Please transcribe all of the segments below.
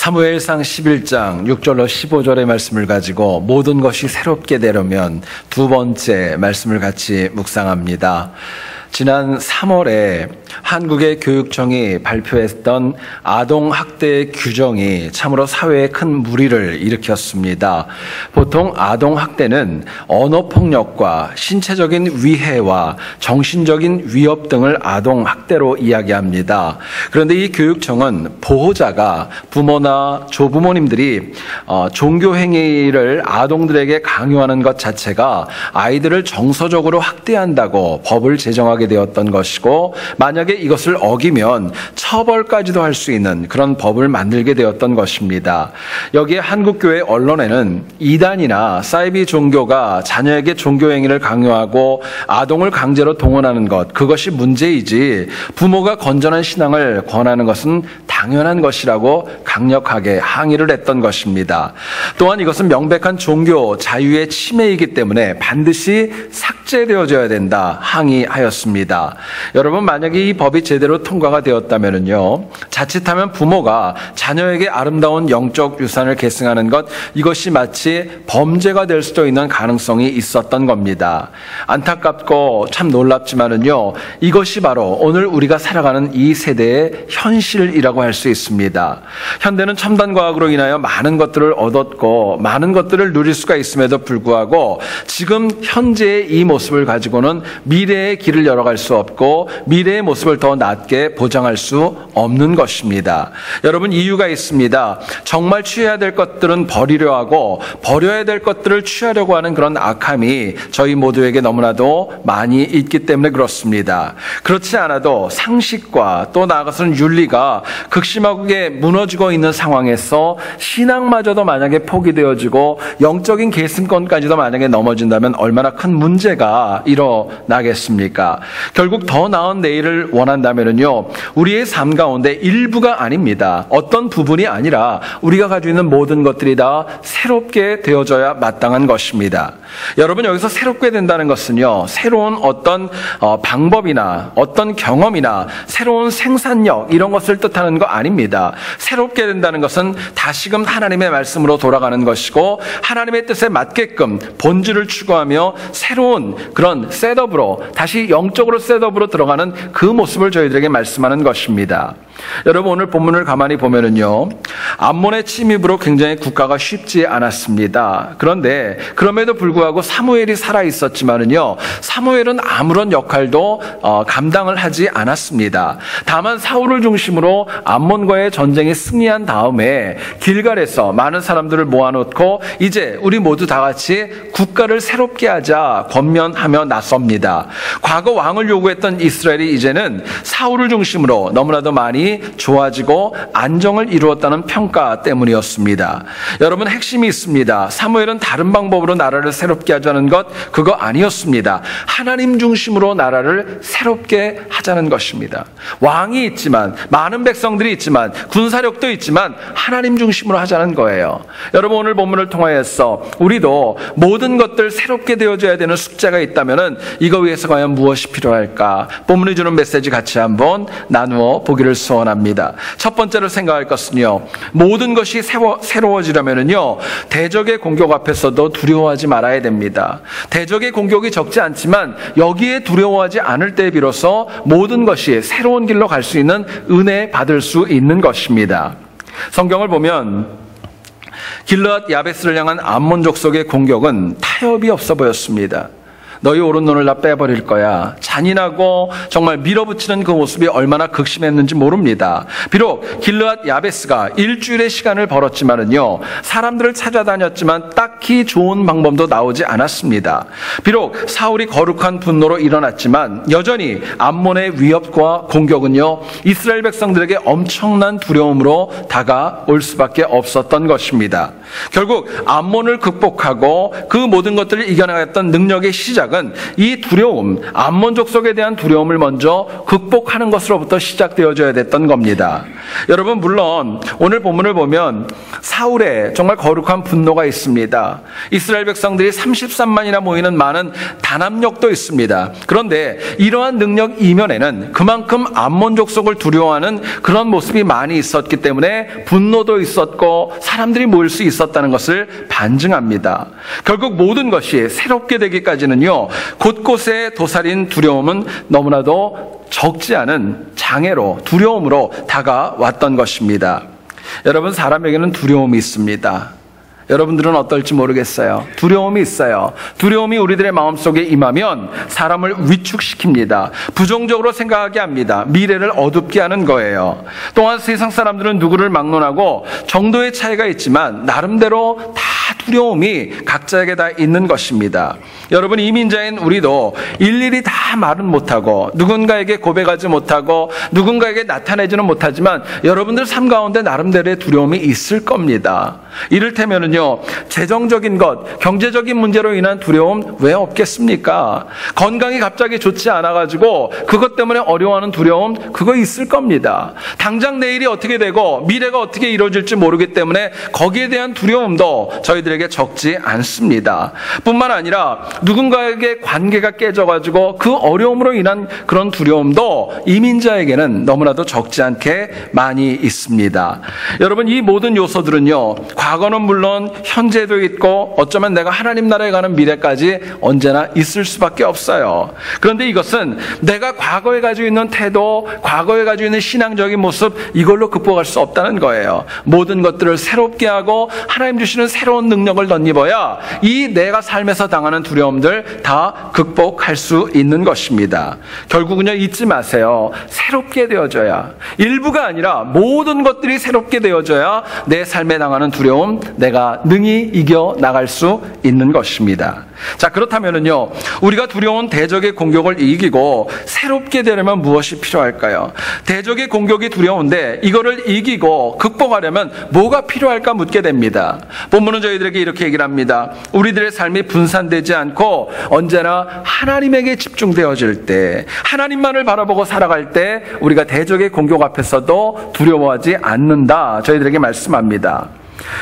사무엘상 11장 6절로 15절의 말씀을 가지고 모든 것이 새롭게 되려면 두 번째 말씀을 같이 묵상합니다. 지난 3월에 한국의 교육청이 발표했던 아동학대 규정이 참으로 사회에 큰 물의를 일으켰습니다. 보통 아동학대는 언어폭력과 신체적인 위해와 정신적인 위협 등을 아동학대로 이야기합니다. 그런데 이 교육청은 보호자가 부모나 조부모님들이 종교행위를 아동들에게 강요하는 것 자체가 아이들을 정서적으로 학대한다고 법을 제정하게 되었던 것이고, 만약에 이것을 어기면 처벌까지도 할 수 있는 그런 법을 만들게 되었던 것입니다. 여기에 한국교회 언론에는 이단이나 사이비 종교가 자녀에게 종교행위를 강요하고 아동을 강제로 동원하는 것, 그것이 문제이지 부모가 건전한 신앙을 권하는 것은 당연한 것이라고 강력하게 항의를 했던 것입니다. 또한 이것은 명백한 종교 자유의 침해이기 때문에 반드시 삭제되어져야 된다 항의하였습니다. 여러분, 만약에 이 법이 제대로 통과가 되었다면요, 자칫하면 부모가 자녀에게 아름다운 영적 유산을 계승하는 것, 이것이 마치 범죄가 될 수도 있는 가능성이 있었던 겁니다. 안타깝고 참 놀랍지만은요, 이것이 바로 오늘 우리가 살아가는 이 세대의 현실이라고 할 수 있습니다. 현대는 첨단 과학으로 인하여 많은 것들을 얻었고 많은 것들을 누릴 수가 있음에도 불구하고 지금 현재의 이 모습을 가지고는 미래의 길을 열어갈 수 없고 미래의 모습을 더 낮게 보장할 수 없는 것입니다. 여러분, 이유가 있습니다. 정말 취해야 될 것들은 버리려 하고 버려야 될 것들을 취하려고 하는 그런 악함이 저희 모두에게 너무나도 많이 있기 때문에 그렇습니다. 그렇지 않아도 상식과 또 나아가서는 윤리가 극심하게 무너지고 있는 상황에서 신앙마저도 만약에 포기되어지고 영적인 계승권까지도 만약에 넘어진다면 얼마나 큰 문제가 일어나겠습니까? 결국 더 나은 내일을 원한다면요, 우리의 삶 가운데 일부가 아닙니다. 어떤 부분이 아니라 우리가 가지고 있는 모든 것들이 다 새롭게 되어져야 마땅한 것입니다. 여러분, 여기서 새롭게 된다는 것은요, 새로운 어떤 방법이나 어떤 경험이나 새로운 생산력, 이런 것을 뜻하는 거 아닙니다. 새롭게 된다는 것은 다시금 하나님의 말씀으로 돌아가는 것이고 하나님의 뜻에 맞게끔 본질을 추구하며 새로운 그런 셋업으로, 다시 영적으로 셋업으로 들어가는 그 모습을 저희들에게 말씀하는 것입니다. 여러분, 오늘 본문을 가만히 보면은요, 암몬의 침입으로 굉장히 국가가 쉽지 않았습니다. 그런데 그럼에도 불구하고 사무엘이 살아 있었지만은요, 사무엘은 아무런 역할도 감당을 하지 않았습니다. 다만 사울을 중심으로 암몬과의 전쟁에 승리한 다음에 길갈에서 많은 사람들을 모아놓고 이제 우리 모두 다 같이 국가를 새롭게 하자 권면하며 나섭니다. 과거 왕을 요구했던 이스라엘이 이제는 사울을 중심으로 너무나도 많이 좋아지고 안정을 이루었다는 평가 때문이었습니다. 여러분, 핵심이 있습니다. 사무엘은 다른 방법으로 나라를 새롭게 하자는 것, 그거 아니었습니다. 하나님 중심으로 나라를 새롭게 하자는 것입니다. 왕이 있지만, 많은 백성들이 있지만, 군사력도 있지만 하나님 중심으로 하자는 거예요. 여러분, 오늘 본문을 통하여서 우리도 모든 것들 새롭게 되어져야 되는 숙제가 있다면은 이거 위해서 과연 무엇이 필요할까? 본문이 주는 메시지 같이 한번 나누어 보기를 소원합니다. 첫 번째로 생각할 것은요, 모든 것이 새로워지려면은요, 대적의 공격 앞에서도 두려워하지 말아야 됩니다. 대적의 공격이 적지 않지만 여기에 두려워하지 않을 때 비로소 모든 것이 새로운 길로 갈 수 있는 은혜 받을 수 있는 것입니다. 성경을 보면 길르앗 야베스를 향한 암몬 족속의 공격은 타협이 없어 보였습니다. 너희 오른손을 다 빼버릴 거야. 잔인하고 정말 밀어붙이는 그 모습이 얼마나 극심했는지 모릅니다. 비록 길르앗 야베스가 일주일의 시간을 벌었지만은요, 사람들을 찾아다녔지만 딱히 좋은 방법도 나오지 않았습니다. 비록 사울이 거룩한 분노로 일어났지만 여전히 암몬의 위협과 공격은요, 이스라엘 백성들에게 엄청난 두려움으로 다가올 수밖에 없었던 것입니다. 결국 암몬을 극복하고 그 모든 것들을 이겨나갔던 능력의 시작, 시작은 이 두려움, 암몬 족속에 대한 두려움을 먼저 극복하는 것으로부터 시작되어져야 됐던 겁니다. 여러분, 물론 오늘 본문을 보면 사울의 정말 거룩한 분노가 있습니다. 이스라엘 백성들이 33만이나 모이는 많은 단합력도 있습니다. 그런데 이러한 능력 이면에는 그만큼 암몬 족속을 두려워하는 그런 모습이 많이 있었기 때문에 분노도 있었고 사람들이 모일 수 있었다는 것을 반증합니다. 결국 모든 것이 새롭게 되기까지는요, 곳곳에 도사린 두려움은 너무나도 적지 않은 장애로, 두려움으로 다가왔던 것입니다. 여러분, 사람에게는 두려움이 있습니다. 여러분들은 어떨지 모르겠어요. 두려움이 있어요. 두려움이 우리들의 마음속에 임하면 사람을 위축시킵니다. 부정적으로 생각하게 합니다. 미래를 어둡게 하는 거예요. 또한 세상 사람들은 누구를 막론하고 정도의 차이가 있지만 나름대로 다 두려움이 각자에게 다 있는 것입니다. 여러분, 이민자인 우리도 일일이 다 말은 못하고 누군가에게 고백하지 못하고 누군가에게 나타내지는 못하지만 여러분들 삶 가운데 나름대로의 두려움이 있을 겁니다. 이를테면은요, 재정적인 것, 경제적인 문제로 인한 두려움 왜 없겠습니까? 건강이 갑자기 좋지 않아가지고 그것 때문에 어려워하는 두려움, 그거 있을 겁니다. 당장 내일이 어떻게 되고 미래가 어떻게 이루어질지 모르기 때문에 거기에 대한 두려움도 저희들에게 적지 않습니다. 뿐만 아니라 누군가에게 관계가 깨져가지고 그 어려움으로 인한 그런 두려움도 이민자에게는 너무나도 적지 않게 많이 있습니다. 여러분, 이 모든 요소들은요, 과거는 물론 현재도 있고 어쩌면 내가 하나님 나라에 가는 미래까지 언제나 있을 수밖에 없어요. 그런데 이것은 내가 과거에 가지고 있는 태도, 과거에 가지고 있는 신앙적인 모습, 이걸로 극복할 수 없다는 거예요. 모든 것들을 새롭게 하고 하나님 주시는 새로운 능력을 덧입어야 이 내가 삶에서 당하는 두려움들 다 극복할 수 있는 것입니다. 결국은요, 잊지 마세요. 새롭게 되어져야, 일부가 아니라 모든 것들이 새롭게 되어져야 내 삶에 당하는 두려움, 내가 능히 이겨 나갈 수 있는 것입니다. 자, 그렇다면은요, 우리가 두려운 대적의 공격을 이기고 새롭게 되려면 무엇이 필요할까요? 대적의 공격이 두려운데 이거를 이기고 극복하려면 뭐가 필요할까 묻게 됩니다. 본문은 저희들에게 이렇게 얘기를 합니다. 우리들의 삶이 분산되지 않고 언제나 하나님에게 집중되어질 때, 하나님만을 바라보고 살아갈 때 우리가 대적의 공격 앞에서도 두려워하지 않는다, 저희들에게 말씀합니다.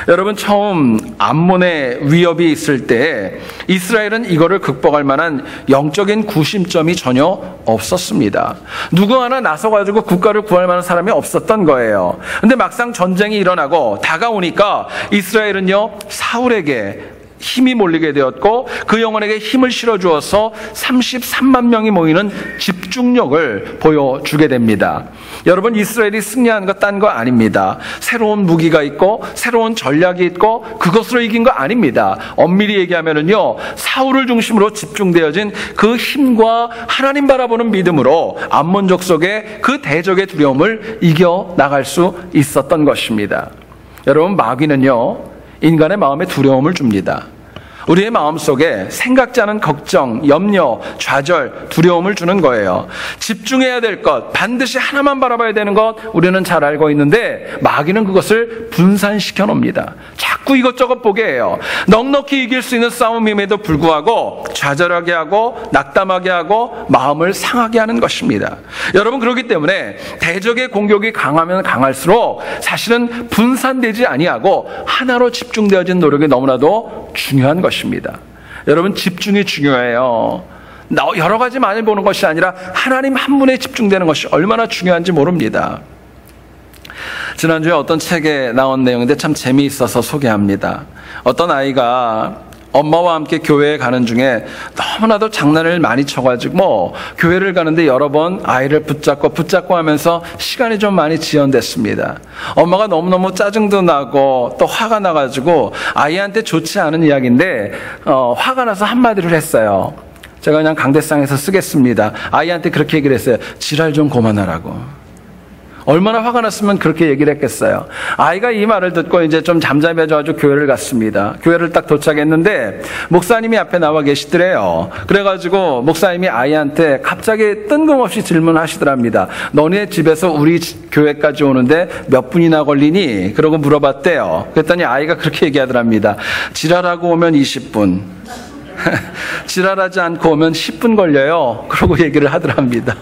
여러분, 처음 암몬의 위협이 있을 때 이스라엘은 이거를 극복할 만한 영적인 구심점이 전혀 없었습니다. 누구 하나 나서가지고 국가를 구할 만한 사람이 없었던 거예요. 근데 막상 전쟁이 일어나고 다가오니까 이스라엘은요, 사울에게 힘이 몰리게 되었고 그 영혼에게 힘을 실어주어서 33만 명이 모이는 집중력을 보여주게 됩니다. 여러분, 이스라엘이 승리한 것 딴 거 아닙니다. 새로운 무기가 있고 새로운 전략이 있고 그것으로 이긴 거 아닙니다. 엄밀히 얘기하면은요, 사울을 중심으로 집중되어진 그 힘과 하나님 바라보는 믿음으로 암몬 족속의 그 대적의 두려움을 이겨 나갈 수 있었던 것입니다. 여러분, 마귀는요, 인간의 마음에 두려움을 줍니다. 우리의 마음속에 생각지 않은 걱정, 염려, 좌절, 두려움을 주는 거예요. 집중해야 될 것, 반드시 하나만 바라봐야 되는 것 우리는 잘 알고 있는데 마귀는 그것을 분산시켜 놓습니다. 자꾸 이것저것 보게 해요. 넉넉히 이길 수 있는 싸움임에도 불구하고 좌절하게 하고 낙담하게 하고 마음을 상하게 하는 것입니다. 여러분, 그렇기 때문에 대적의 공격이 강하면 강할수록 사실은 분산되지 아니하고 하나로 집중되어진 노력이 너무나도 중요한 것입니다. 여러분, 집중이 중요해요. 여러 가지 많이 보는 것이 아니라 하나님 한 분에 집중되는 것이 얼마나 중요한지 모릅니다. 지난주에 어떤 책에 나온 내용인데 참 재미있어서 소개합니다. 어떤 아이가 엄마와 함께 교회에 가는 중에 너무나도 장난을 많이 쳐가지고 교회를 가는데 여러 번 아이를 붙잡고 하면서 시간이 좀 많이 지연됐습니다. 엄마가 너무너무 짜증도 나고 또 화가 나가지고 아이한테 좋지 않은 이야기인데 화가 나서 한마디를 했어요. 제가 그냥 강대상에서 쓰겠습니다. 아이한테 그렇게 얘기를 했어요. 지랄 좀 그만하라고. 얼마나 화가 났으면 그렇게 얘기를 했겠어요. 아이가 이 말을 듣고 이제 좀 잠잠해져가지고 교회를 갔습니다. 교회를 딱 도착했는데 목사님이 앞에 나와 계시더래요. 그래가지고 목사님이 아이한테 갑자기 뜬금없이 질문하시더랍니다. 너네 집에서 우리 교회까지 오는데 몇 분이나 걸리니? 그러고 물어봤대요. 그랬더니 아이가 그렇게 얘기하더랍니다. 지랄하고 오면 20분. 지랄하지 않고 오면 10분 걸려요. 그러고 얘기를 하더랍니다.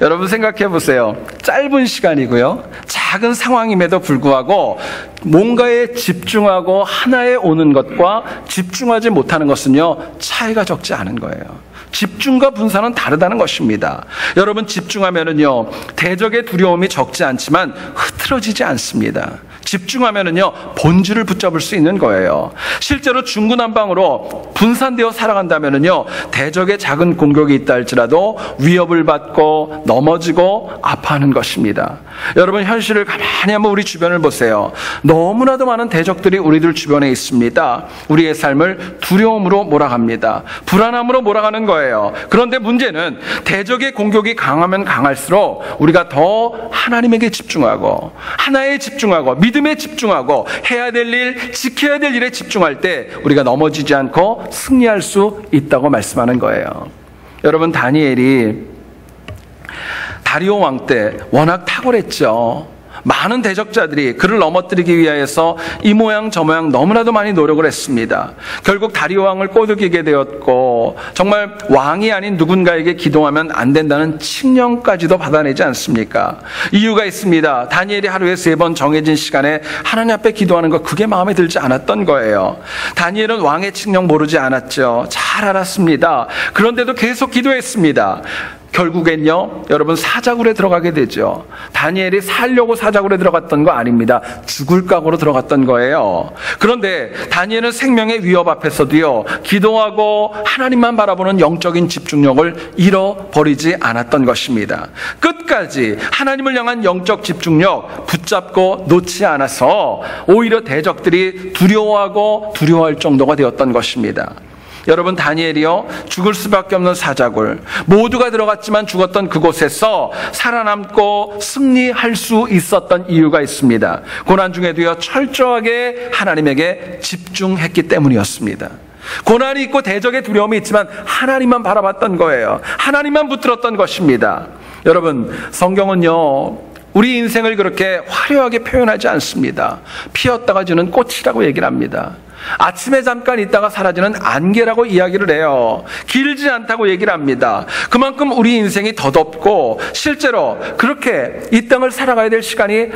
여러분 생각해 보세요. 짧은 시간이고요. 작은 상황임에도 불구하고 뭔가에 집중하고 하나에 오는 것과 집중하지 못하는 것은요, 차이가 적지 않은 거예요. 집중과 분산은 다르다는 것입니다. 여러분 집중하면은요, 대적의 두려움이 적지 않지만 흐트러지지 않습니다. 집중하면은요, 본질을 붙잡을 수 있는 거예요. 실제로 중구난방으로 분산되어 살아간다면은요, 대적의 작은 공격이 있다 할지라도 위협을 받고 넘어지고 아파하는 것입니다. 여러분 현실을 가만히 한번 우리 주변을 보세요. 너무나도 많은 대적들이 우리들 주변에 있습니다. 우리의 삶을 두려움으로 몰아갑니다. 불안함으로 몰아가는 거예요. 그런데 문제는 대적의 공격이 강하면 강할수록 우리가 더 하나님에게 집중하고 하나에 집중하고 믿음에 집중하고 해야 될 일, 지켜야 될 일에 집중할 때 우리가 넘어지지 않고 승리할 수 있다고 말씀하는 거예요. 여러분 다니엘이 다리오 왕 때 워낙 탁월했죠. 많은 대적자들이 그를 넘어뜨리기 위하여서 이 모양 저 모양 너무나도 많이 노력을 했습니다. 결국 다리오 왕을 꼬드기게 되었고 정말 왕이 아닌 누군가에게 기도하면 안 된다는 칙령까지도 받아내지 않습니까? 이유가 있습니다. 다니엘이 하루에 3번 정해진 시간에 하나님 앞에 기도하는 거 그게 마음에 들지 않았던 거예요. 다니엘은 왕의 칙령 모르지 않았죠. 잘 알았습니다. 그런데도 계속 기도했습니다. 결국엔요, 여러분 사자굴에 들어가게 되죠. 다니엘이 살려고 사자굴에 들어갔던 거 아닙니다. 죽을 각오로 들어갔던 거예요. 그런데 다니엘은 생명의 위협 앞에서도요, 기도하고 하나님만 바라보는 영적인 집중력을 잃어버리지 않았던 것입니다. 끝까지 하나님을 향한 영적 집중력 붙잡고 놓지 않아서 오히려 대적들이 두려워하고 두려워할 정도가 되었던 것입니다. 여러분 다니엘이요, 죽을 수밖에 없는 사자굴, 모두가 들어갔지만 죽었던 그곳에서 살아남고 승리할 수 있었던 이유가 있습니다. 고난 중에도요, 철저하게 하나님에게 집중했기 때문이었습니다. 고난이 있고 대적의 두려움이 있지만 하나님만 바라봤던 거예요. 하나님만 붙들었던 것입니다. 여러분 성경은요, 우리 인생을 그렇게 화려하게 표현하지 않습니다. 피었다가 지는 꽃이라고 얘기를 합니다. 아침에 잠깐 있다가 사라지는 안개라고 이야기를 해요. 길지 않다고 얘기를 합니다. 그만큼 우리 인생이 더덥고 실제로 그렇게 이 땅을 살아가야 될 시간이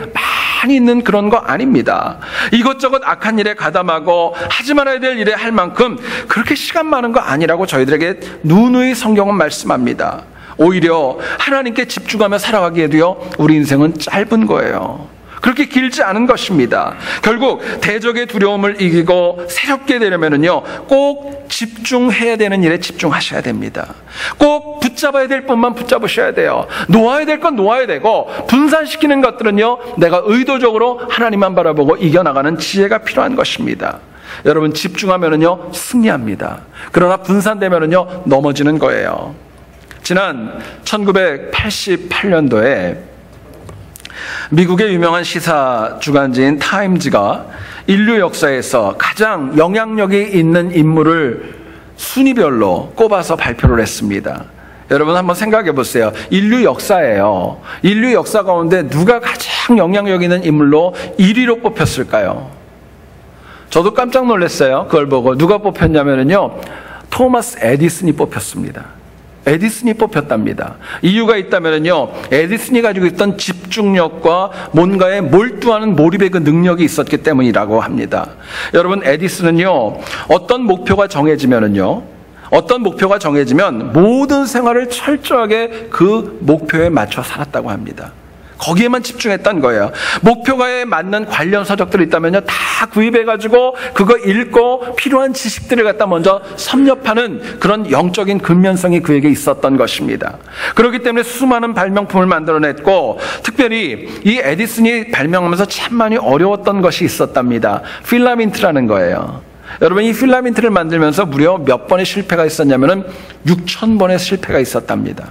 많이 있는 그런 거 아닙니다. 이것저것 악한 일에 가담하고 하지 말아야 될 일에 할 만큼 그렇게 시간 많은 거 아니라고 저희들에게 누누이 성경은 말씀합니다. 오히려 하나님께 집중하며 살아가기에도요, 우리 인생은 짧은 거예요. 그렇게 길지 않은 것입니다. 결국 대적의 두려움을 이기고 새롭게 되려면은요, 꼭 집중해야 되는 일에 집중하셔야 됩니다. 꼭 붙잡아야 될 것만 붙잡으셔야 돼요. 놓아야 될 건 놓아야 되고, 분산시키는 것들은요, 내가 의도적으로 하나님만 바라보고 이겨나가는 지혜가 필요한 것입니다. 여러분 집중하면은요, 승리합니다. 그러나 분산되면은요, 넘어지는 거예요. 지난 1988년도에 미국의 유명한 시사 주간지인 타임즈가 인류 역사에서 가장 영향력이 있는 인물을 순위별로 꼽아서 발표를 했습니다. 여러분 한번 생각해 보세요. 인류 역사예요. 인류 역사 가운데 누가 가장 영향력 있는 인물로 1위로 뽑혔을까요? 저도 깜짝 놀랐어요. 그걸 보고 누가 뽑혔냐면요, 토마스 에디슨이 뽑혔습니다. 에디슨이 뽑혔답니다. 이유가 있다면요, 에디슨이 가지고 있던 집중력과 뭔가에 몰두하는 몰입의 그 능력이 있었기 때문이라고 합니다. 여러분 에디슨은요, 어떤 목표가 정해지면 모든 생활을 철저하게 그 목표에 맞춰 살았다고 합니다. 거기에만 집중했던 거예요. 목표가에 맞는 관련 서적들이 있다면요, 다 구입해가지고 그거 읽고 필요한 지식들을 갖다 먼저 섭렵하는 그런 영적인 근면성이 그에게 있었던 것입니다. 그렇기 때문에 수많은 발명품을 만들어냈고, 특별히 이 에디슨이 발명하면서 참 많이 어려웠던 것이 있었답니다. 필라멘트라는 거예요. 여러분 이 필라멘트를 만들면서 무려 몇 번의 실패가 있었냐면은 6,000번의 실패가 있었답니다.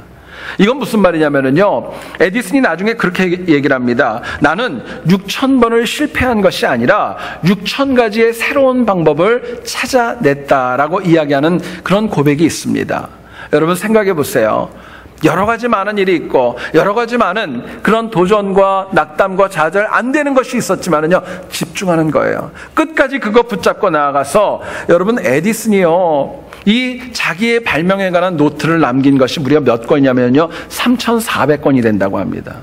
이건 무슨 말이냐면요, 에디슨이 나중에 그렇게 얘기를 합니다. 나는 6,000번을 실패한 것이 아니라 6,000가지의 새로운 방법을 찾아냈다라고 이야기하는 그런 고백이 있습니다. 여러분 생각해 보세요. 여러 가지 많은 일이 있고 여러 가지 많은 그런 도전과 낙담과 좌절 안 되는 것이 있었지만은요, 집중하는 거예요. 끝까지 그거 붙잡고 나아가서, 여러분 에디슨이요, 이 자기의 발명에 관한 노트를 남긴 것이 무려 몇 건이냐면요, 3,400건이 된다고 합니다.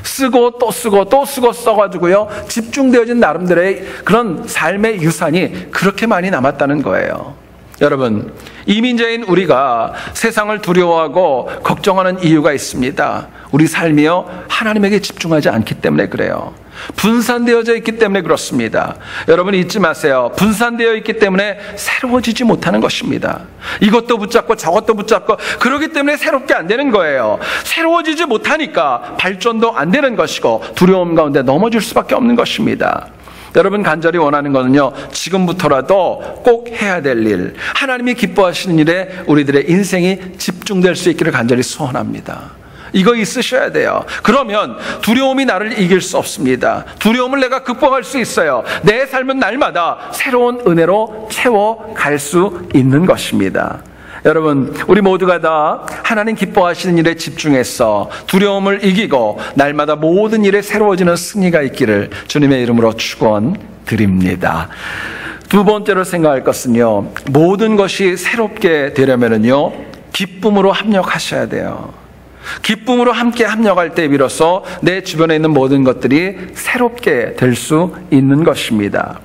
쓰고 또 쓰고 또 쓰고 써가지고요, 집중되어진 나름대로의 그런 삶의 유산이 그렇게 많이 남았다는 거예요. 여러분, 이민자인 우리가 세상을 두려워하고 걱정하는 이유가 있습니다. 우리 삶이요, 하나님에게 집중하지 않기 때문에 그래요. 분산되어져 있기 때문에 그렇습니다. 여러분 잊지 마세요. 분산되어 있기 때문에 새로워지지 못하는 것입니다. 이것도 붙잡고 저것도 붙잡고 그러기 때문에 새롭게 안 되는 거예요. 새로워지지 못하니까 발전도 안 되는 것이고 두려움 가운데 넘어질 수밖에 없는 것입니다. 여러분 간절히 원하는 것은요, 지금부터라도 꼭 해야 될 일, 하나님이 기뻐하시는 일에 우리들의 인생이 집중될 수 있기를 간절히 소원합니다. 이거 있으셔야 돼요. 그러면 두려움이 나를 이길 수 없습니다. 두려움을 내가 극복할 수 있어요. 내 삶은 날마다 새로운 은혜로 채워갈 수 있는 것입니다. 여러분, 우리 모두가 다 하나님 기뻐하시는 일에 집중해서 두려움을 이기고 날마다 모든 일에 새로워지는 승리가 있기를 주님의 이름으로 축원드립니다. 두 번째로 생각할 것은요, 모든 것이 새롭게 되려면은요, 기쁨으로 합력하셔야 돼요. 기쁨으로 함께 합력할 때 비로소 내 주변에 있는 모든 것들이 새롭게 될 수 있는 것입니다.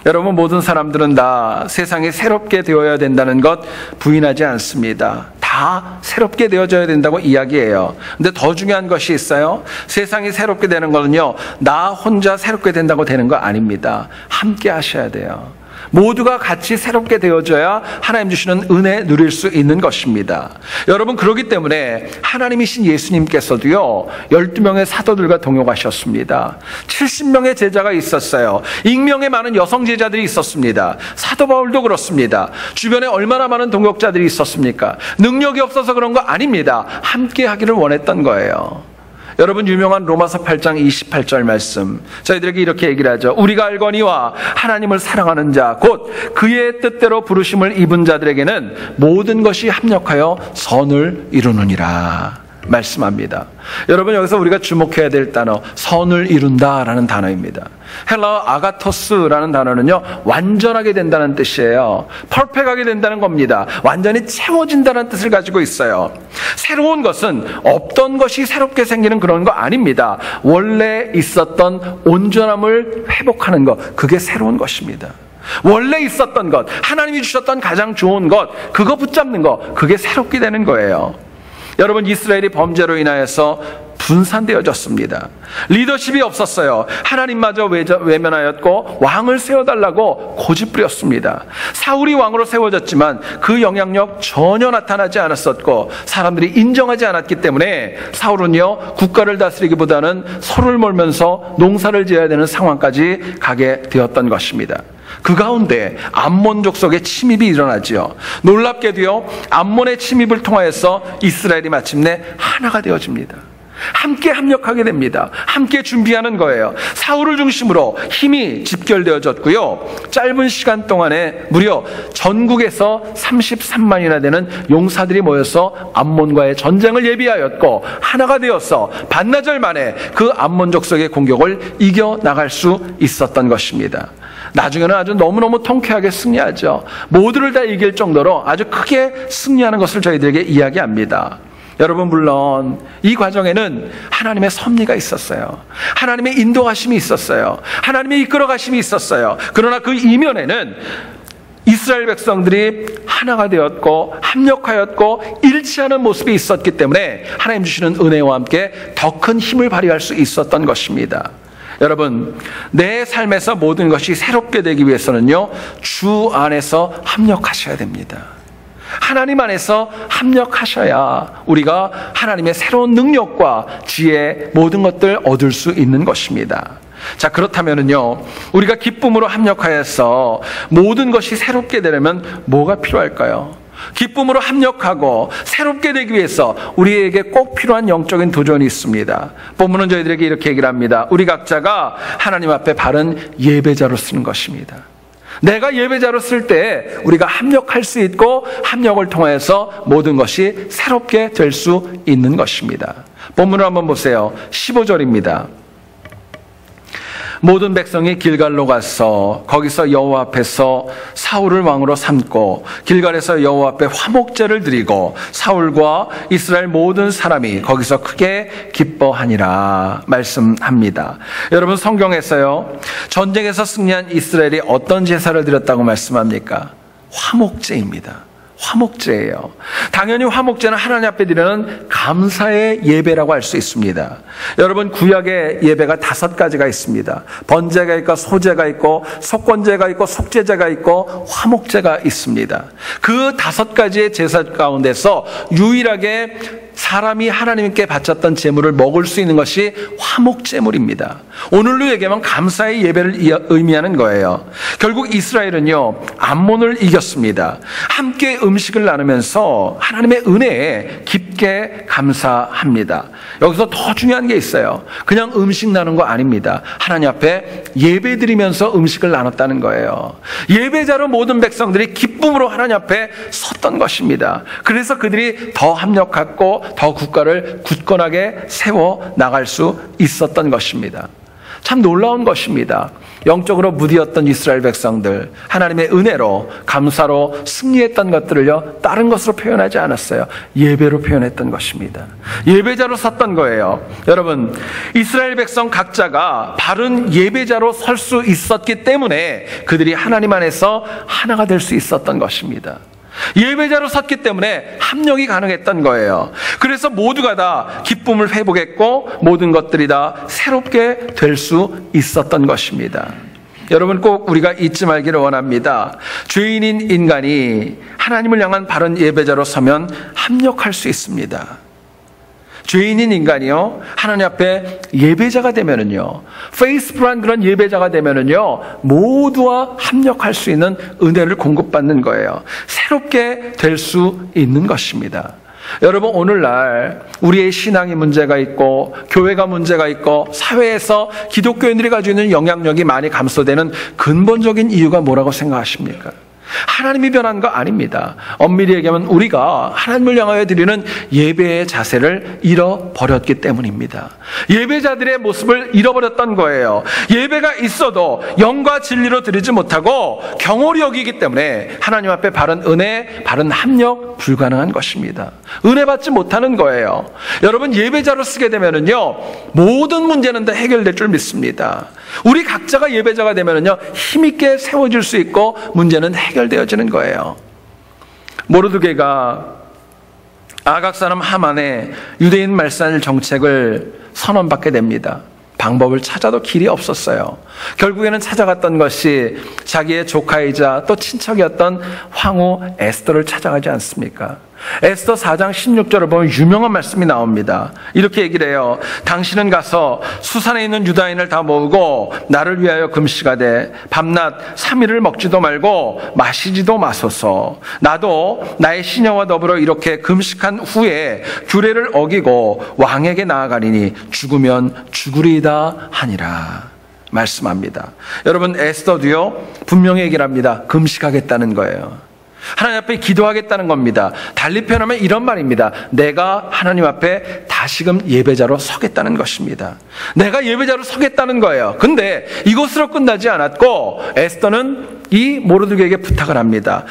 여러분, 모든 사람들은 다 세상이 새롭게 되어야 된다는 것 부인하지 않습니다. 다 새롭게 되어져야 된다고 이야기해요. 근데 더 중요한 것이 있어요. 세상이 새롭게 되는 거는요, 나 혼자 새롭게 된다고 되는 거 아닙니다. 함께 하셔야 돼요. 모두가 같이 새롭게 되어져야 하나님 주시는 은혜 누릴 수 있는 것입니다. 여러분, 그렇기 때문에 하나님이신 예수님께서도요, 12명의 사도들과 동역하셨습니다. 70명의 제자가 있었어요. 익명의 많은 여성 제자들이 있었습니다. 사도 바울도 그렇습니다. 주변에 얼마나 많은 동역자들이 있었습니까? 능력이 없어서 그런 거 아닙니다. 함께 하기를 원했던 거예요. 여러분, 유명한 로마서 8장 28절 말씀, 저희들에게 이렇게 얘기를 하죠. 우리가 알거니와 하나님을 사랑하는 자 곧 그의 뜻대로 부르심을 입은 자들에게는 모든 것이 합력하여 선을 이루느니라 말씀합니다. 여러분, 여기서 우리가 주목해야 될 단어, 선을 이룬다라는 단어입니다. 헬라어 아가토스라는 단어는요, 완전하게 된다는 뜻이에요. 퍼펙하게 된다는 겁니다. 완전히 채워진다는 뜻을 가지고 있어요. 새로운 것은 없던 것이 새롭게 생기는 그런 거 아닙니다. 원래 있었던 온전함을 회복하는 것, 그게 새로운 것입니다. 원래 있었던 것, 하나님이 주셨던 가장 좋은 것, 그거 붙잡는 것, 그게 새롭게 되는 거예요. 여러분, 이스라엘이 범죄로 인하여서 분산되어졌습니다. 리더십이 없었어요. 하나님마저 외면하였고 왕을 세워달라고 고집부렸습니다. 사울이 왕으로 세워졌지만 그 영향력 전혀 나타나지 않았었고 사람들이 인정하지 않았기 때문에 사울은요, 국가를 다스리기보다는 소를 몰면서 농사를 지어야 되는 상황까지 가게 되었던 것입니다. 그 가운데 암몬 족속의 침입이 일어나지요. 놀랍게도요, 암몬의 침입을 통하여서 이스라엘이 마침내 하나가 되어집니다. 함께 합력하게 됩니다. 함께 준비하는 거예요. 사울을 중심으로 힘이 집결되어졌고요, 짧은 시간 동안에 무려 전국에서 33만이나 되는 용사들이 모여서 암몬과의 전쟁을 예비하였고 하나가 되어서 반나절 만에 그 암몬 족속의 공격을 이겨나갈 수 있었던 것입니다. 나중에는 아주 너무너무 통쾌하게 승리하죠. 모두를 다 이길 정도로 아주 크게 승리하는 것을 저희들에게 이야기합니다. 여러분, 물론 이 과정에는 하나님의 섭리가 있었어요. 하나님의 인도하심이 있었어요. 하나님의 이끌어가심이 있었어요. 그러나 그 이면에는 이스라엘 백성들이 하나가 되었고 합력하였고 일치하는 모습이 있었기 때문에 하나님 주시는 은혜와 함께 더 큰 힘을 발휘할 수 있었던 것입니다. 여러분, 내 삶에서 모든 것이 새롭게 되기 위해서는요, 주 안에서 합력하셔야 됩니다. 하나님 안에서 합력하셔야 우리가 하나님의 새로운 능력과 지혜, 모든 것들 얻을 수 있는 것입니다. 자, 그렇다면은요, 우리가 기쁨으로 합력하여서 모든 것이 새롭게 되려면 뭐가 필요할까요? 기쁨으로 합력하고 새롭게 되기 위해서 우리에게 꼭 필요한 영적인 도전이 있습니다. 본문은 저희들에게 이렇게 얘기를 합니다. 우리 각자가 하나님 앞에 바른 예배자로 쓰는 것입니다. 내가 예배자로 쓸 때 우리가 합력할 수 있고 합력을 통해서 모든 것이 새롭게 될 수 있는 것입니다. 본문을 한번 보세요. 15절입니다. 모든 백성이 길갈로 가서 거기서 여호와 앞에서 사울을 왕으로 삼고 길갈에서 여호와 앞에 화목제를 드리고 사울과 이스라엘 모든 사람이 거기서 크게 기뻐하니라 말씀합니다. 여러분, 성경에서요, 전쟁에서 승리한 이스라엘이 어떤 제사를 드렸다고 말씀합니까? 화목제입니다. 화목제예요. 당연히 화목제는 하나님 앞에 드리는 감사의 예배라고 할 수 있습니다. 여러분, 구약의 예배가 5가지가 있습니다. 번제가 있고 소제가 있고 속건제가 있고 속제제가 있고 화목제가 있습니다. 그 5가지의 제사 가운데서 유일하게 사람이 하나님께 바쳤던 제물을 먹을 수 있는 것이 화목제물입니다. 오늘로 얘기하면 감사의 예배를 의미하는 거예요. 결국 이스라엘은요, 암몬을 이겼습니다. 함께 음식을 나누면서 하나님의 은혜에 깊게 감사합니다. 여기서 더 중요한 게 있어요. 그냥 음식 나눈 거 아닙니다. 하나님 앞에 예배 드리면서 음식을 나눴다는 거예요. 예배자로 모든 백성들이 기쁨으로 하나님 앞에 섰던 것입니다. 그래서 그들이 더 합력하고 더 국가를 굳건하게 세워 나갈 수 있었던 것입니다. 참 놀라운 것입니다. 영적으로 무디었던 이스라엘 백성들, 하나님의 은혜로 감사로 승리했던 것들을요, 다른 것으로 표현하지 않았어요. 예배로 표현했던 것입니다. 예배자로 섰던 거예요. 여러분, 이스라엘 백성 각자가 바른 예배자로 설 수 있었기 때문에 그들이 하나님 안에서 하나가 될 수 있었던 것입니다. 예배자로 섰기 때문에 합력이 가능했던 거예요. 그래서 모두가 다 기쁨을 회복했고 모든 것들이 다 새롭게 될 수 있었던 것입니다. 여러분, 꼭 우리가 잊지 말기를 원합니다. 죄인인 인간이 하나님을 향한 바른 예배자로 서면 합력할 수 있습니다. 죄인인 인간이요, 하나님 앞에 예배자가 되면은요, 페이스풀한 그런 예배자가 되면은요, 모두와 합력할 수 있는 은혜를 공급받는 거예요. 새롭게 될 수 있는 것입니다. 여러분, 오늘날 우리의 신앙이 문제가 있고 교회가 문제가 있고 사회에서 기독교인들이 가지고 있는 영향력이 많이 감소되는 근본적인 이유가 뭐라고 생각하십니까? 하나님이 변한 거 아닙니다. 엄밀히 얘기하면 우리가 하나님을 향하여 드리는 예배의 자세를 잃어버렸기 때문입니다. 예배자들의 모습을 잃어버렸던 거예요. 예배가 있어도 영과 진리로 드리지 못하고 경홀히 여기기 때문에 하나님 앞에 바른 은혜, 바른 합력 불가능한 것입니다. 은혜 받지 못하는 거예요. 여러분, 예배자로 쓰게 되면은요, 모든 문제는 다 해결될 줄 믿습니다. 우리 각자가 예배자가 되면은요, 힘있게 세워질 수 있고 문제는 해결되어지는 거예요. 모르드게가 아각 사람 하만의 유대인 말살 정책을 선언받게 됩니다. 방법을 찾아도 길이 없었어요. 결국에는 찾아갔던 것이 자기의 조카이자 또 친척이었던 황후 에스더를 찾아가지 않습니까? 에스더 4장 16절을 보면 유명한 말씀이 나옵니다. 이렇게 얘기를 해요. 당신은 가서 수산에 있는 유다인을 다 모으고 나를 위하여 금식하되 밤낮 3일을 먹지도 말고 마시지도 마소서. 나도 나의 시녀와 더불어 이렇게 금식한 후에 규례를 어기고 왕에게 나아가리니 죽으면 죽으리이다 하니라 말씀합니다. 여러분, 에스더도요, 분명히 얘기를 합니다. 금식하겠다는 거예요. 하나님 앞에 기도하겠다는 겁니다. 달리 표현하면 이런 말입니다. 내가 하나님 앞에 다시금 예배자로 서겠다는 것입니다. 내가 예배자로 서겠다는 거예요. 근데 이것으로 끝나지 않았고 에스더는 이 모르드게에게 부탁을 합니다.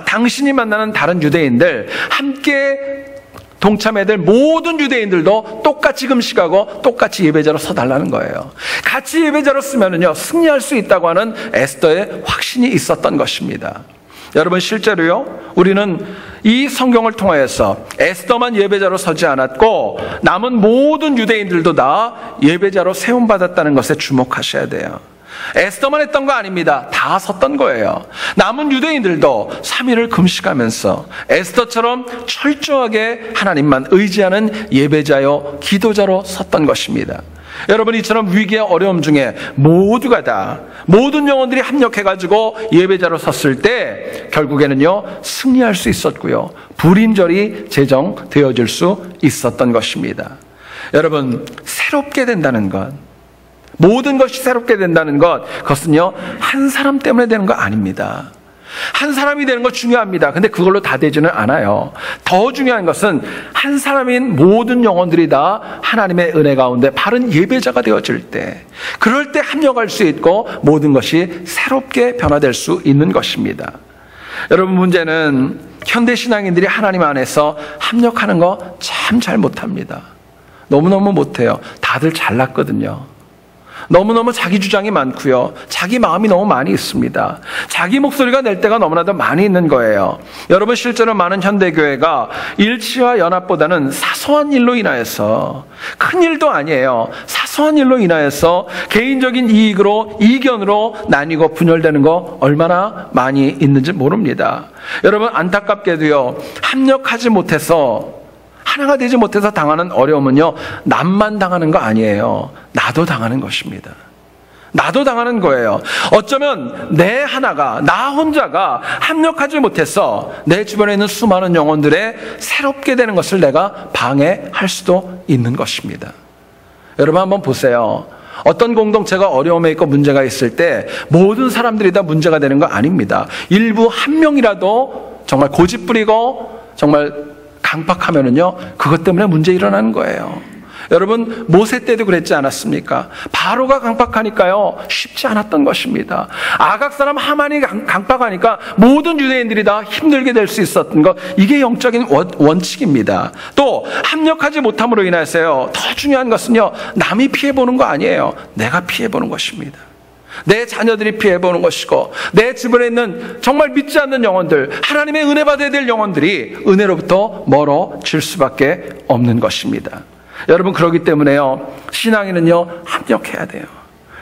당신이 만나는 다른 유대인들, 함께 동참해야 될 모든 유대인들도 똑같이 금식하고 똑같이 예배자로 서달라는 거예요. 같이 예배자로 쓰면은요, 승리할 수 있다고 하는 에스더의 확신이 있었던 것입니다. 여러분, 실제로요, 우리는 이 성경을 통해서 에스더만 예배자로 서지 않았고 남은 모든 유대인들도 다 예배자로 세움받았다는 것에 주목하셔야 돼요. 에스더만 했던 거 아닙니다. 다 섰던 거예요. 남은 유대인들도 3일을 금식하면서 에스더처럼 철저하게 하나님만 의지하는 예배자요, 기도자로 섰던 것입니다. 여러분, 이처럼 위기의 어려움 중에 모두가 다, 모든 영혼들이 합력해가지고 예배자로 섰을 때 결국에는요, 승리할 수 있었고요, 불임절이 제정되어질 수 있었던 것입니다. 여러분, 새롭게 된다는 것, 모든 것이 새롭게 된다는 것, 그것은요, 한 사람 때문에 되는 거 아닙니다. 한 사람이 되는 거 중요합니다. 근데 그걸로 다 되지는 않아요. 더 중요한 것은 한 사람인 모든 영혼들이 다 하나님의 은혜 가운데 바른 예배자가 되어질 때, 그럴 때 합력할 수 있고 모든 것이 새롭게 변화될 수 있는 것입니다. 여러분, 문제는 현대 신앙인들이 하나님 안에서 합력하는 거 참 잘 못합니다. 너무너무 못해요. 다들 잘났거든요. 너무너무 자기 주장이 많고요. 자기 마음이 너무 많이 있습니다. 자기 목소리가 낼 때가 너무나도 많이 있는 거예요. 여러분, 실제로 많은 현대교회가 일치와 연합보다는 사소한 일로 인하여서, 큰 일도 아니에요, 사소한 일로 인하여서 개인적인 이익으로, 이견으로 나뉘고 분열되는 거 얼마나 많이 있는지 모릅니다. 여러분, 안타깝게도요, 합력하지 못해서, 하나가 되지 못해서 당하는 어려움은요, 남만 당하는 거 아니에요. 나도 당하는 것입니다. 나도 당하는 거예요. 어쩌면 내 하나가, 나 혼자가 합력하지 못해서 내 주변에 있는 수많은 영혼들의 새롭게 되는 것을 내가 방해할 수도 있는 것입니다. 여러분, 한번 보세요. 어떤 공동체가 어려움에 있고 문제가 있을 때 모든 사람들이 다 문제가 되는 거 아닙니다. 일부 한 명이라도 정말 고집부리고 정말 강박하면은요, 그것 때문에 문제 일어나는 거예요. 여러분, 모세 때도 그랬지 않았습니까? 바로가 강박하니까요, 쉽지 않았던 것입니다. 아각 사람 하만이 강박하니까 모든 유대인들이 다 힘들게 될 수 있었던 것, 이게 영적인 원칙입니다. 또 합력하지 못함으로 인해서요, 더 중요한 것은요, 남이 피해보는 거 아니에요. 내가 피해보는 것입니다. 내 자녀들이 피해보는 것이고, 내 주변에 있는 정말 믿지 않는 영혼들, 하나님의 은혜 받아야 될 영혼들이 은혜로부터 멀어질 수밖에 없는 것입니다. 여러분, 그렇기 때문에요, 신앙인은요, 합력해야 돼요.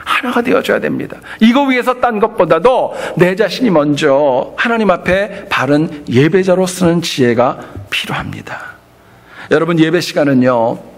하나가 되어줘야 됩니다. 이거 위해서 딴 것보다도 내 자신이 먼저 하나님 앞에 바른 예배자로 쓰는 지혜가 필요합니다. 여러분, 예배 시간은요,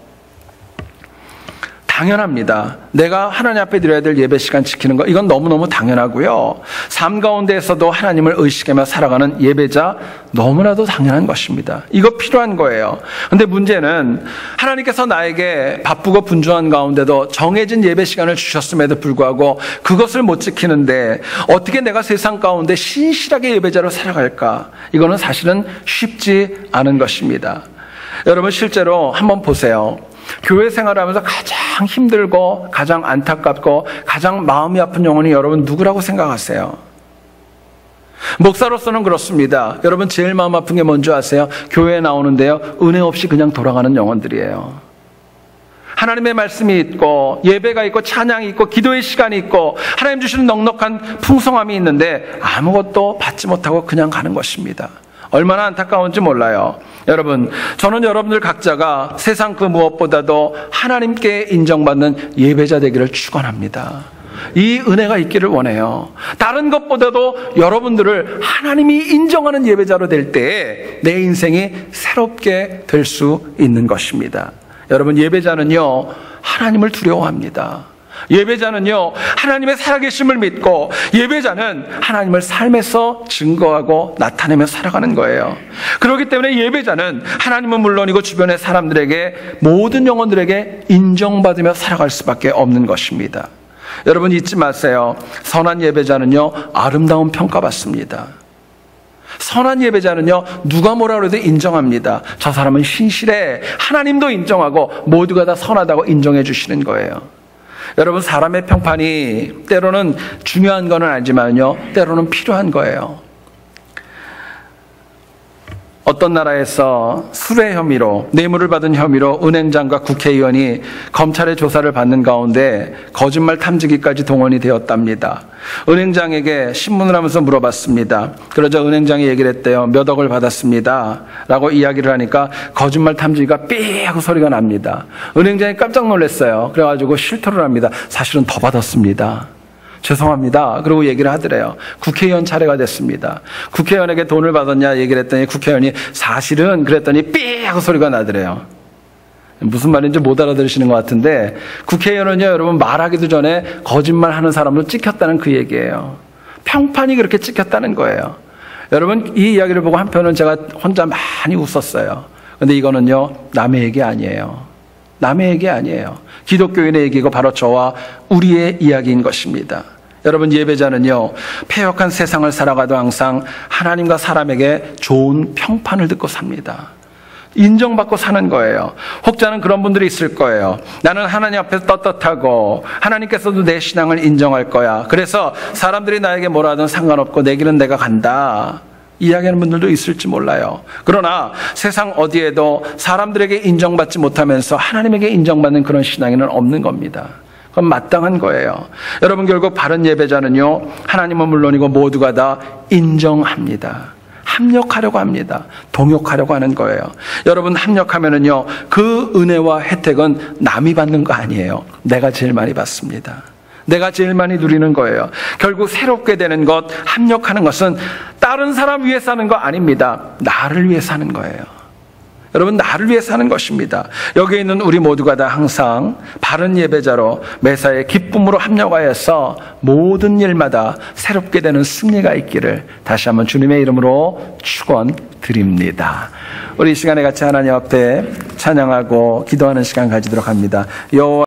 당연합니다. 내가 하나님 앞에 드려야 될 예배 시간 지키는 거, 이건 너무너무 당연하고요. 삶 가운데에서도 하나님을 의식하며 살아가는 예배자, 너무나도 당연한 것입니다. 이거 필요한 거예요. 근데 문제는 하나님께서 나에게 바쁘고 분주한 가운데도 정해진 예배 시간을 주셨음에도 불구하고 그것을 못 지키는데 어떻게 내가 세상 가운데 신실하게 예배자로 살아갈까? 이거는 사실은 쉽지 않은 것입니다. 여러분, 실제로 한번 보세요. 교회 생활하면서 가장 힘들고 가장 안타깝고 가장 마음이 아픈 영혼이 여러분 누구라고 생각하세요? 목사로서는 그렇습니다. 여러분, 제일 마음 아픈 게 뭔지 아세요? 교회에 나오는데요, 은혜 없이 그냥 돌아가는 영혼들이에요. 하나님의 말씀이 있고 예배가 있고 찬양이 있고 기도의 시간이 있고 하나님 주시는 넉넉한 풍성함이 있는데 아무것도 받지 못하고 그냥 가는 것입니다. 얼마나 안타까운지 몰라요. 여러분, 저는 여러분들 각자가 세상 그 무엇보다도 하나님께 인정받는 예배자 되기를 축원합니다. 이 은혜가 있기를 원해요. 다른 것보다도 여러분들을 하나님이 인정하는 예배자로 될 때에 내 인생이 새롭게 될 수 있는 것입니다. 여러분, 예배자는요, 하나님을 두려워합니다. 예배자는요, 하나님의 살아계심을 믿고, 예배자는 하나님을 삶에서 증거하고 나타내며 살아가는 거예요. 그렇기 때문에 예배자는 하나님은 물론이고 주변의 사람들에게, 모든 영혼들에게 인정받으며 살아갈 수밖에 없는 것입니다. 여러분, 잊지 마세요. 선한 예배자는요, 아름다운 평가받습니다. 선한 예배자는요, 누가 뭐라 그래도 인정합니다. 저 사람은 신실해. 하나님도 인정하고 모두가 다 선하다고 인정해 주시는 거예요. 여러분, 사람의 평판이 때로는 중요한 건 알지만요, 때로는 필요한 거예요. 어떤 나라에서 술의 혐의로, 뇌물을 받은 혐의로 은행장과 국회의원이 검찰의 조사를 받는 가운데 거짓말 탐지기까지 동원이 되었답니다. 은행장에게 신문을 하면서 물어봤습니다. 그러자 은행장이 얘기를 했대요. 몇 억을 받았습니다 라고 이야기를 하니까 거짓말 탐지기가 삐 하고 소리가 납니다. 은행장이 깜짝 놀랐어요. 그래가지고 실토를 합니다. 사실은 더 받았습니다. 죄송합니다. 그러고 얘기를 하더래요. 국회의원 차례가 됐습니다. 국회의원에게 돈을 받았냐 얘기를 했더니 국회의원이 사실은 그랬더니 삐 하고 소리가 나더래요. 무슨 말인지 못 알아들으시는 것 같은데, 국회의원은요, 여러분, 말하기도 전에 거짓말하는 사람으로 찍혔다는 그 얘기예요. 평판이 그렇게 찍혔다는 거예요. 여러분, 이 이야기를 보고 한편은 제가 혼자 많이 웃었어요. 근데 이거는요, 남의 얘기 아니에요. 남의 얘기 아니에요. 기독교인의 얘기고 바로 저와 우리의 이야기인 것입니다. 여러분, 예배자는요, 패역한 세상을 살아가도 항상 하나님과 사람에게 좋은 평판을 듣고 삽니다. 인정받고 사는 거예요. 혹자는 그런 분들이 있을 거예요. 나는 하나님 앞에서 떳떳하고 하나님께서도 내 신앙을 인정할 거야. 그래서 사람들이 나에게 뭐라 하든 상관없고 내 길은 내가 간다. 이야기하는 분들도 있을지 몰라요. 그러나 세상 어디에도 사람들에게 인정받지 못하면서 하나님에게 인정받는 그런 신앙에는 없는 겁니다. 그건 마땅한 거예요. 여러분, 결국 바른 예배자는요, 하나님은 물론이고 모두가 다 인정합니다. 합력하려고 합니다. 동역하려고 하는 거예요. 여러분, 합력하면은요, 그 은혜와 혜택은 남이 받는 거 아니에요. 내가 제일 많이 받습니다. 내가 제일 많이 누리는 거예요. 결국 새롭게 되는 것, 합력하는 것은 다른 사람 위해 사는 거 아닙니다. 나를 위해 사는 거예요. 여러분, 나를 위해 사는 것입니다. 여기 있는 우리 모두가 다 항상 바른 예배자로 매사에 기쁨으로 합력하여서 모든 일마다 새롭게 되는 승리가 있기를 다시 한번 주님의 이름으로 축원드립니다. 우리 이 시간에 같이 하나님 앞에 찬양하고 기도하는 시간 가지도록 합니다. 여호와